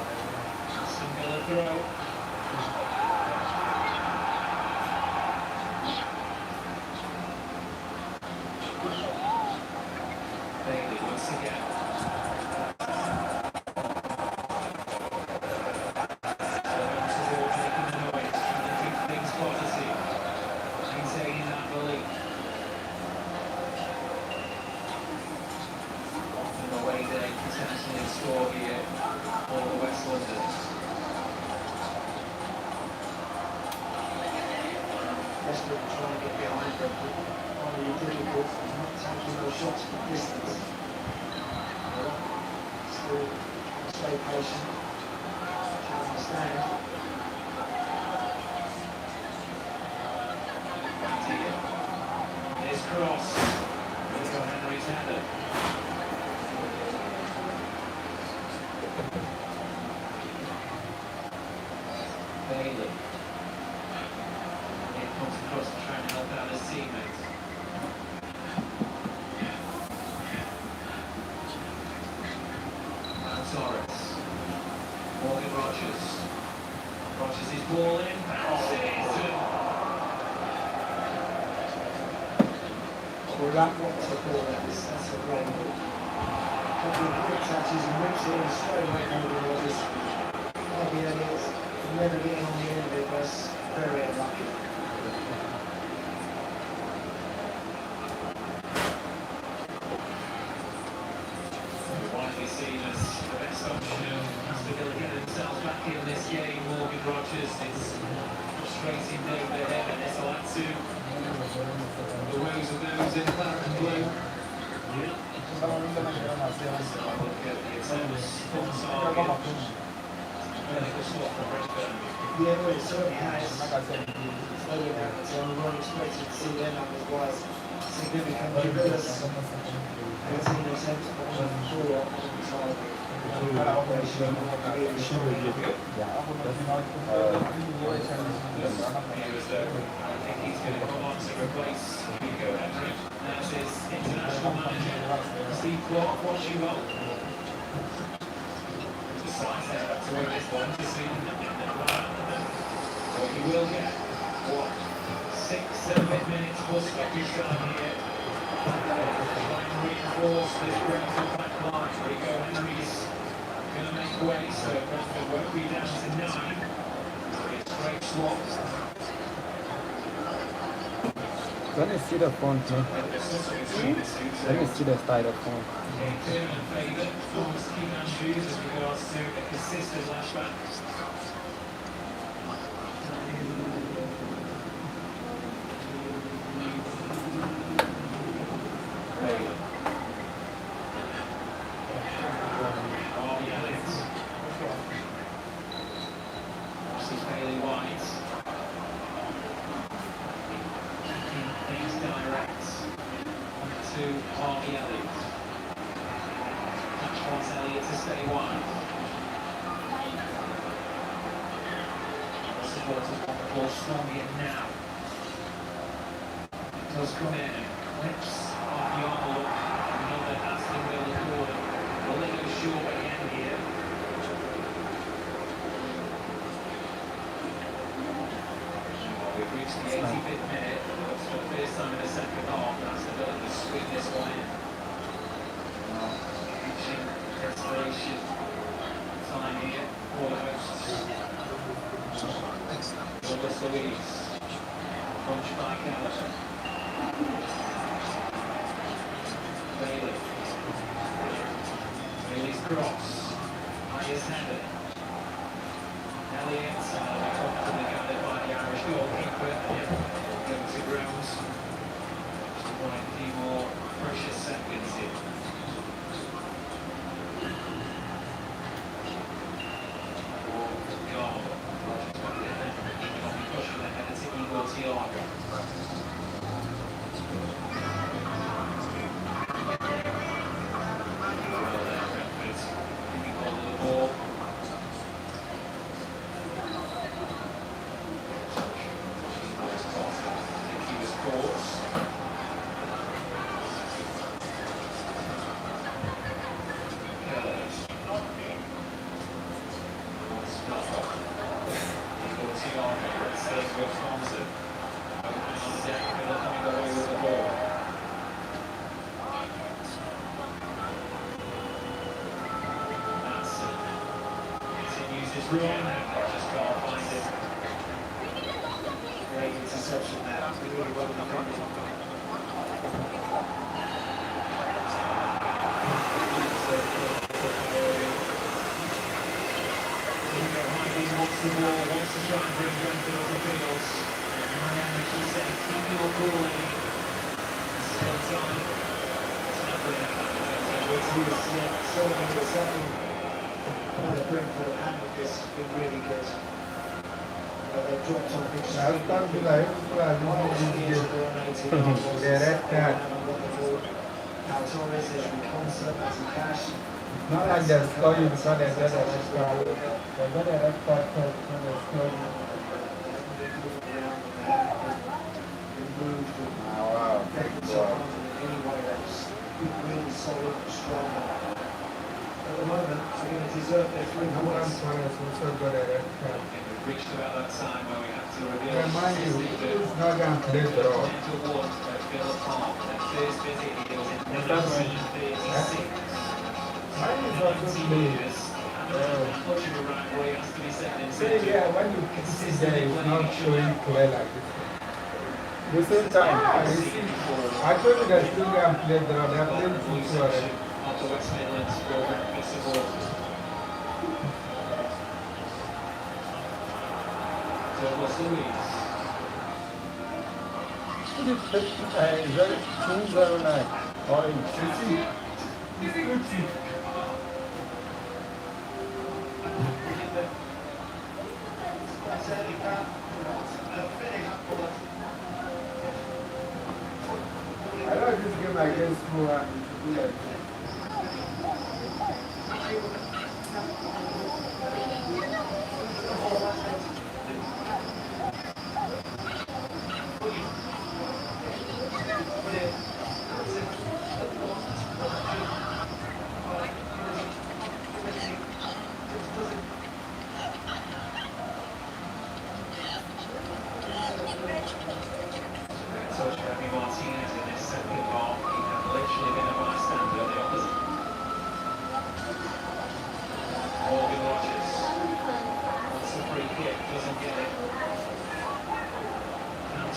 Aston Villa throw. Bailey once again. Score here for the West Londoners. Desperate to try and get behind them, but only difficult, not taking those shots from distance. Still stay patient, to understand. His cross. Nico Henry's header. Bailey. Here comes across to try and help out his teammates. And Torres. Morgan Rogers. Rogers is ball in. Well, that what's the ball that's a great ball. Couple of quick touches and whips it in straight away over the Rogers. Maybe Elliot's never getting on the end of it, but it's very unlucky. Widely seen as the best option. Aston Villa get themselves back in this game. Morgan Rogers, it's frustrating day for him, and it's like to the woes of those in claret and blue. So look at the attempts on target. Clinical swap from Redburn. Yeah, well, it certainly has. It's only that we weren't expecting to see their numbers wise significant. But Villa's 13 attempts on the floor on the target. Operation really showing. I think he's going to come on to replace Hugo Henry. That's his international manager, Steve Clark, watching well. Just slice it back to where this one to see. So he will get, what, 6-7 minutes for stoppage time here. Try and reinforce this Brentford back line. Hugo Henry's going to make way, so Brentford won't be down to 9. It's great swap. Let me see the font, man. Let me see the style of font. Clear and favour for Keith Andrews as regards to a consistent lashback. Elliott. Touch wants Elliott to stay wide. The supporters want the ball strong in now. It does come in. Clips off the envelope. Another Aston Villa corner. A little short again here. We've reached the 85th minute. For the first time in the second half, that's the Villa to swing this one in. Reaching desperation time here for the hosts. Douglas Luiz. Punched by Callum. Bailey. Bailey's cross. Highest header. Elliott, comfortably gathered by the Irish goalkeeper. Goes to grounds. Just a few more precious seconds here. Goal. Pushing the header to Igor Thiago. Just can't find it. Great interception there. Really well defended. Wants the ball, wants to try and bring Brentford off the fields. Miami, she said, keep your cool, Eddie. Still time. It's not going to happen. He was serving the second. Brentford have handled this been really good. They've dropped on big Now Torres is in concert as he cash. Not like they're scoring because they got a red card. They got a red card because they're scoring. Wow. Anyway, that's really solid and strong. At the moment, they're going to deserve their 3 points. Also got a red card. We've reached about that time where we have to reveal Remind you, who's not going to play the role? Villa Park. Their first visit here was in 1936. Mine is also playing. Yeah, when you see there, it's not showing clear like this. The same time, I told you that still can play the role. They are playing football already. Of the West Midlands Sport Festival. Douglas Luiz. Is that 209? Orange. I like this game against who and do like this.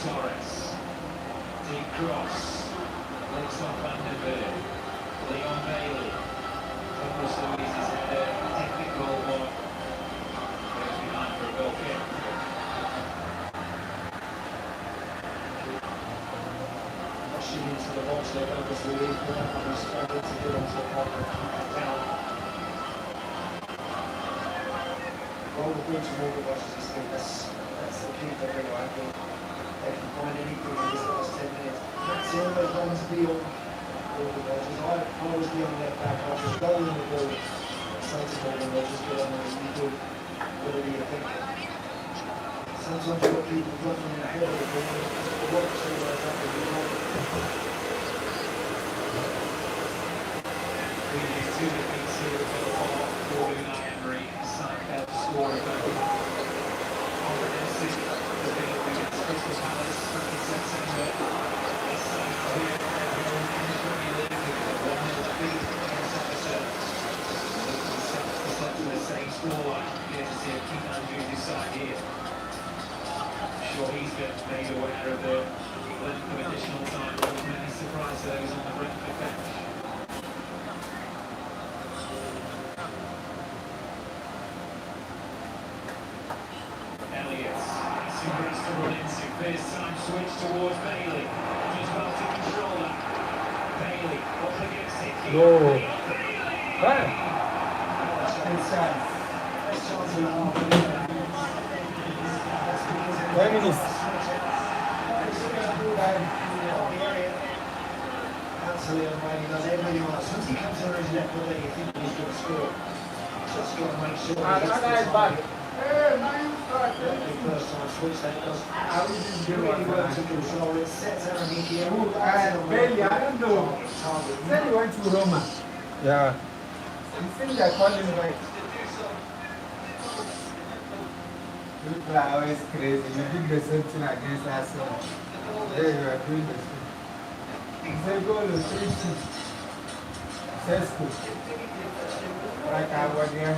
Torres. Deep cross. Links off Vandenberg. Leon Bailey. Douglas Luiz's header. Technical one. Goes behind for a goal kick. Rushing into the box there, Douglas Luiz. He's struggling to get onto the pocket. Down. Roll the bridge and all the watches this thing. That's the key for everyone, I think. They can find anything in this last 10 minutes. That's the only ones beyond. all the Rogers. I was the on left back. I was rolling the ball. Sensible and Rogers get on there. You do whatever you think. Sometimes you've got people running ahead of the ball. The locs always up with the ball. Two defeats here for Unai Emery. Seinfeld scoring comprehensive defeat against Crystal Palace back in September. This time here in the Premier League, a 1-0 defeat against Everton. Looking set to the same scoreline here to see if Keith Andrews' side here. I'm sure he's been made aware of the length of additional time. There was many surprise those on the Brentford bench. This time switch towards Bailey. Just about to control that. Bailey up against it. No. Bailey. Right. Inside. 10 minutes. Absolutely amazing. Does everything else. Once he comes over his left foot, you think he's going to score. Just got to make sure. Another is back. The first time switch that does really work to control it, sets everything here. Bailey, I don't know. Then he went to Roma. Yeah. You think they're calling right? People are always crazy. You did the same thing against Arsenal. There you are doing the same. You say go to 3-2. Sesco. Like I was here.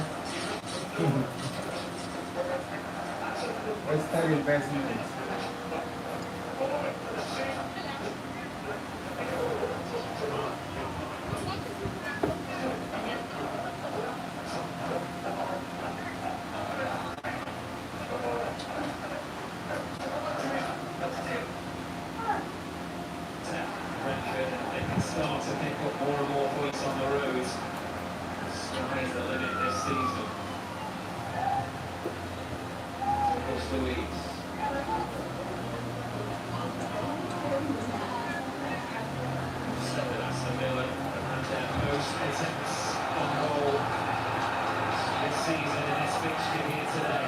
Western investments. They can start to pick up more and more points on the road. Sky's the limit this season. Luis. Aston Villa had their most attempts on goal this season in this fixture here today.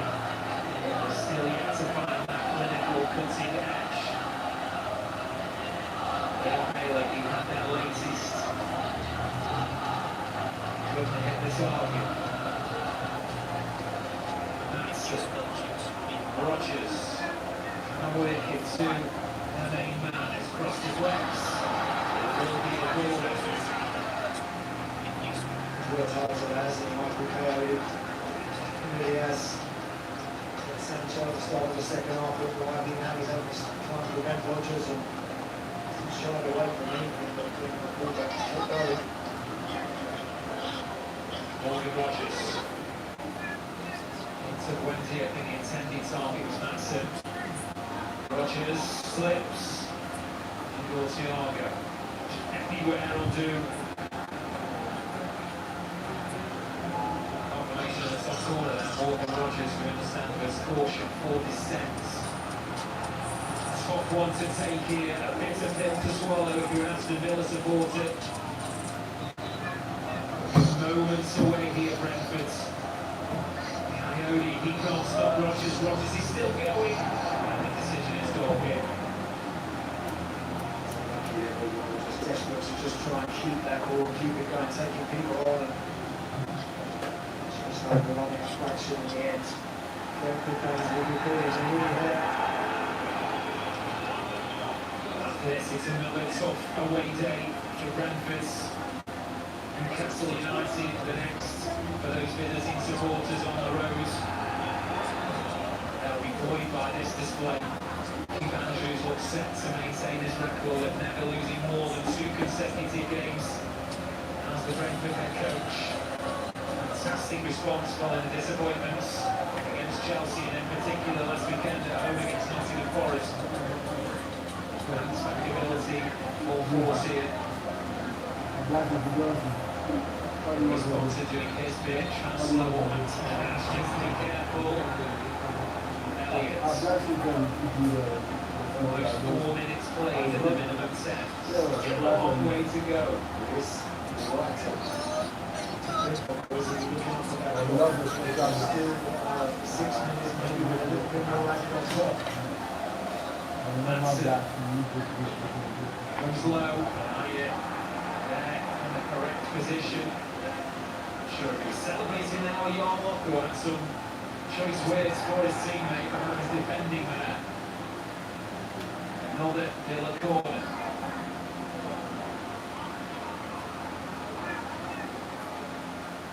They're still yet to find that clinical cutting edge. Bailey, who had their latest, couldn't hit the target. That's just Rogers, and with it to the main man, has crossed his legs. It will be a goal. Worked hard for that, hasn't he? Michael Carey really has. Sancho at the start of the second half looked lively. Now he's having to try and prevent Rogers and shied away from anything but bringing the ball back to keep going. Morgan Rogers. Into Wendy, I think the intended target was Madsen. Rogers slips. And goes Thiago. Anywhere will do. Confirmation of the top corner now. Morgan Rogers, we understand there's caution for dissent. Top one to take here. A bitter pill to swallow if you're an Aston Villa supporter. Moments away here, Brentford. He can't stop Rogers. Rogers is still going. And the decision is goal here. Just desperate to just try and keep that ball, keep it going, taking people on. And just like the running a fraction in the end. Very good games, really good. It's really hurt. This is another tough away day for Brentford. Newcastle United the next for those visiting supporters on the road. They'll be buoyed by this display. Keith Andrews looks set to maintain his record of never losing more than 2 consecutive games as the Brentford head coach. Fantastic response following the disappointments against Chelsea and in particular last weekend at home against Nottingham Forest. Respectability, full force here. Responsive doing his bit, Chancellor Woman, Ashton's to be careful. Elliott. Almost 4 minutes played in the minimum set. Still a long way to go. This is right. This was looking for I that. love this program. Still 6 minutes, maybe with a little bit more added on top. I remember that. Comes low. There in the correct position. Sure, if he's celebrating now, Yarlock, who had some choice words for his teammate, who was defending there. Another Villa corner.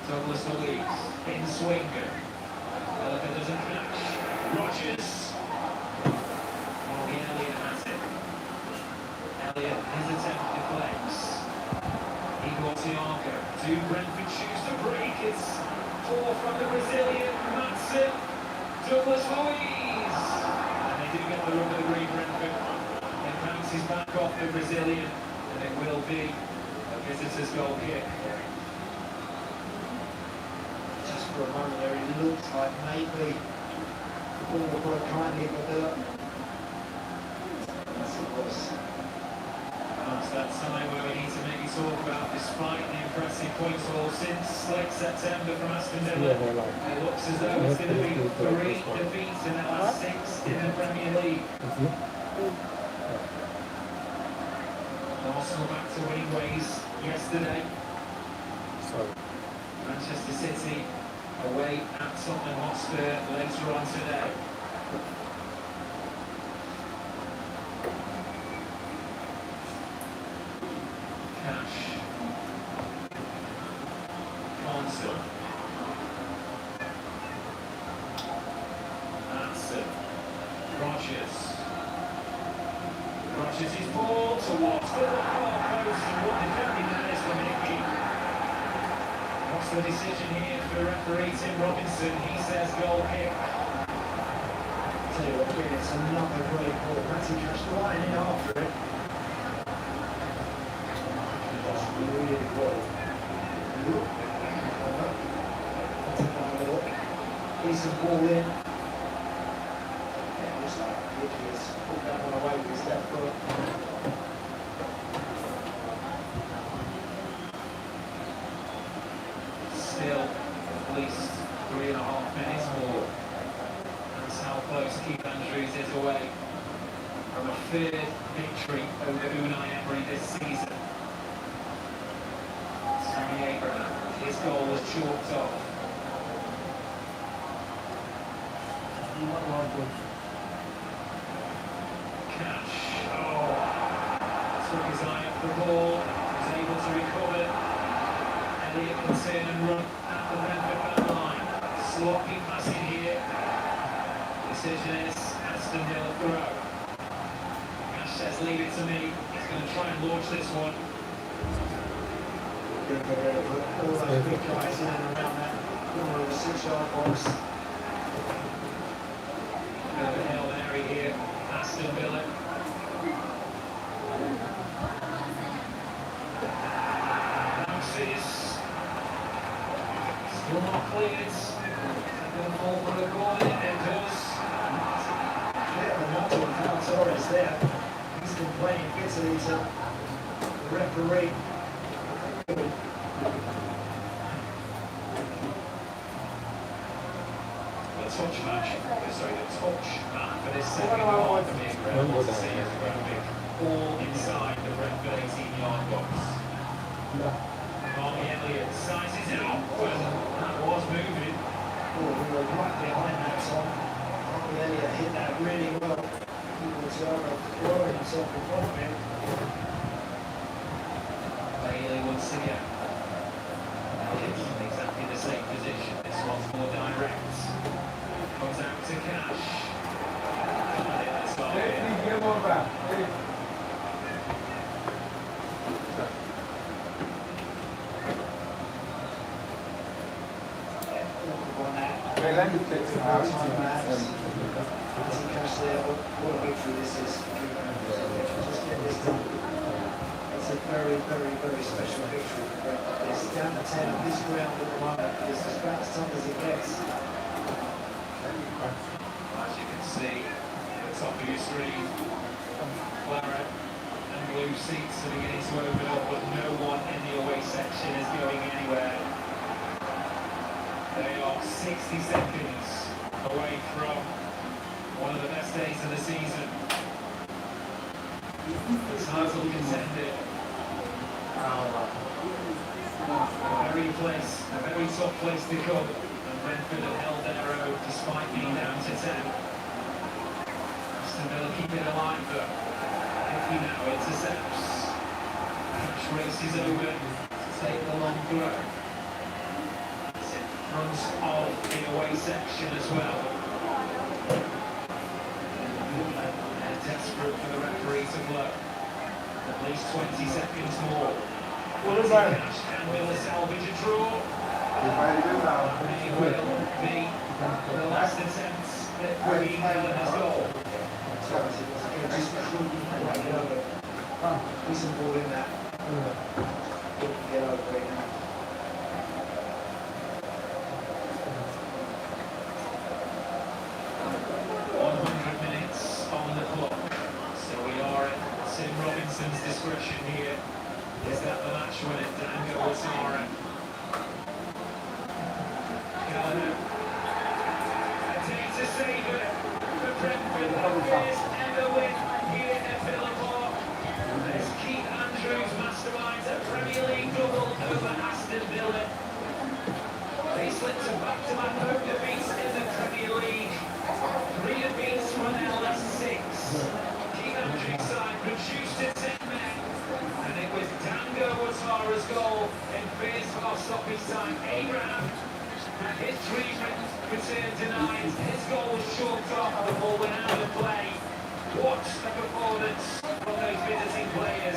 Douglas Louise in swinger. Gallagher doesn't catch. Rogers. Morgan Elliott has it. Elliott, his attempt deflects. Igor Thiago. Do Brentford choose to break? It's 4 from the Brazilian. Matson. Douglas Louise. And they do get the rub of the green, Brentford. It bounces back off the Brazilian. And it will be a visitor's goal kick. Just for a moment there, it looks like maybe the ball will quite kindly, but that's it was. It's that time where we need to maybe talk about, despite the impressive points haul since late September from Aston Villa, it looks as though it's going to be 3 defeats in the last 6 in the Premier League. Arsenal back to winning ways yesterday. Manchester City away at Tottenham Hotspur later on today. Cash. Consul. Anson. Rogers. Rogers is ball towards the far post, and what defending that is from Hickey. What's the decision here for referee Tim Robinson? He says goal kick. Tell you what, it's another great ball. Matty Cash right in after it. That's really well. Look. Decent ball in. Yeah, looks like Hickey has put that one away with his left foot. Still at least 3.5 minutes more. That's how close Keith Andrews is away from a third victory over Unai Emery this season. Sammy Abraham, his goal was chalked off. Cash, took his eye off the ball, was able to recover. Elliott can turn and run at the Brentford back line. Sloppy passing here. Decision is Aston Villa throw. Cash says leave it to me. He's going to try and launch this one. All those big guys in and around that corner of the 6-yard box. Bit of a Hail Mary here, Aston Villa. Bounces. Still not cleared. Is that going to fall for a corner? It does. Yeah, the nut on Cal Torres there. He's complaining bitterly to the referee. The touch match, sorry, the touch man for this second half of being incredible to see as Rugby all inside the Brentford 18-yard box. Marty Elliott sizes it up, but that was moving. Oh, we were right behind that, Tom. Marty Elliott hit that really well. He was throwing himself in front of him. Bailey once again. Elliott in exactly the same position. This one's more direct. Comes out to Cash. That's not it. Game over. Let me take some out. Cash there, what a victory this is. Just get this done. It's a very, very, very special victory. It's down to 10 on this ground at the moment. It's about as tough as it gets. As you can see, the top of your screen, Clara two seats are beginning to open up, but no one in the away section is going anywhere. They are 60 seconds away from one of the best days of the season. The title contended. A very tough place to come, and Brentford have held their own despite being down to 10. Aston Villa keep it alive though. He now intercepts. Catch race is over to take the long throw. It's in front of the away section as well. They're desperate for the referee to blow. At least 20 seconds more. What is that? Can Villa salvage a draw? If I do now, It will be the last attempt at bringing Villa's goal. Decent ball in there. Get over it now. 100 minutes on the clock. So we are at Tim Robinson's discretion here. Is that the match winner, Dango Ouattara? Gallagher. A day to savour for Brentford, their first ever win here at Villa Park. As Keith Andrews masterminds a Premier League double over Aston Villa. They slipped to back-to-back home defeats in the Premier League. 3 defeats from their last 6. Keith Andrews' side reduced to 10 men. And it was Dango Ouattara's goal in first half stoppage time. Abraham had his return denied. His goal was chalked off. The ball went out of play. What a performance from those visiting players.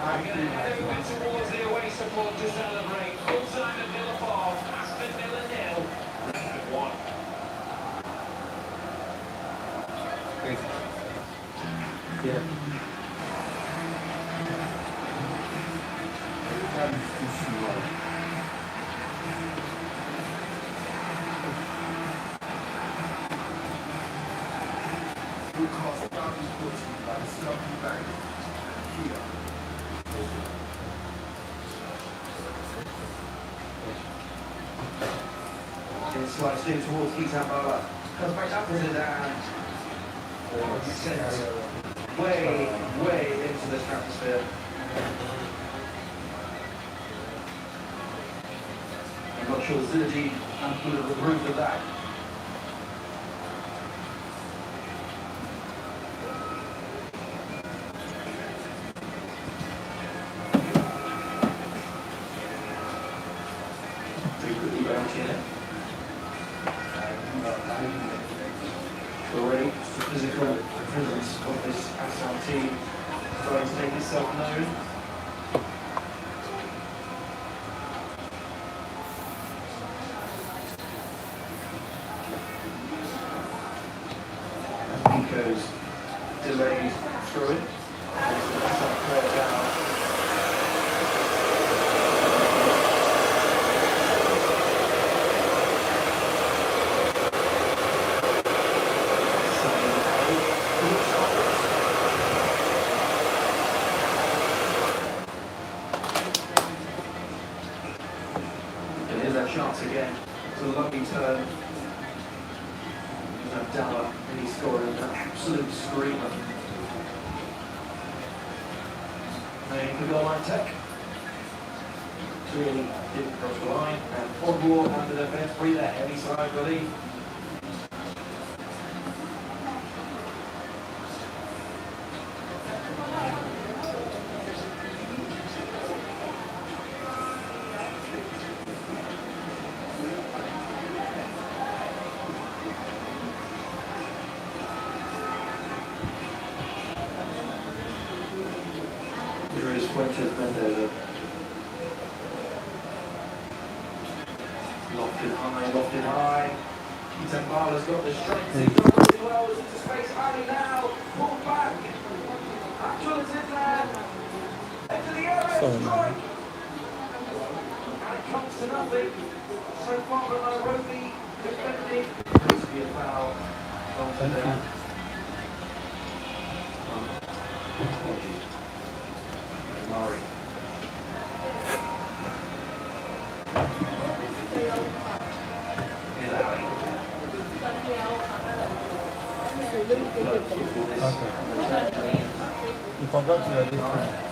We're going to head over towards the away support to celebrate. Full time at Villa Park. Aston Villa 0, Brentford 1. Yeah. Slides in towards Isabella. Comes back up to Dan. Sent way into the stratosphere. I'm not sure Zinedine would have approved of that. Pretty quickly down here. Already, the physical presence of this Assam team trying to make itself known. Nico's delayed through it. Assam player down. Chance again. It's a lovely turn. Abdallah, and he's scoring an absolute screamer. Playing the goal line tech. Really didn't cross the line. And Pogba under the defence, free there, heavy side relief. There is Fuentes Mendoza. Lofted high. Itambala's got the strength. He's got really well. It's into space. Ali now. Pulled back. Abdul's in there. Into the area. Strike. And it comes to nothing. So far, but Nairobi defending. This will be a foul. Thank you. Lowry. Okay. You forgot your difference.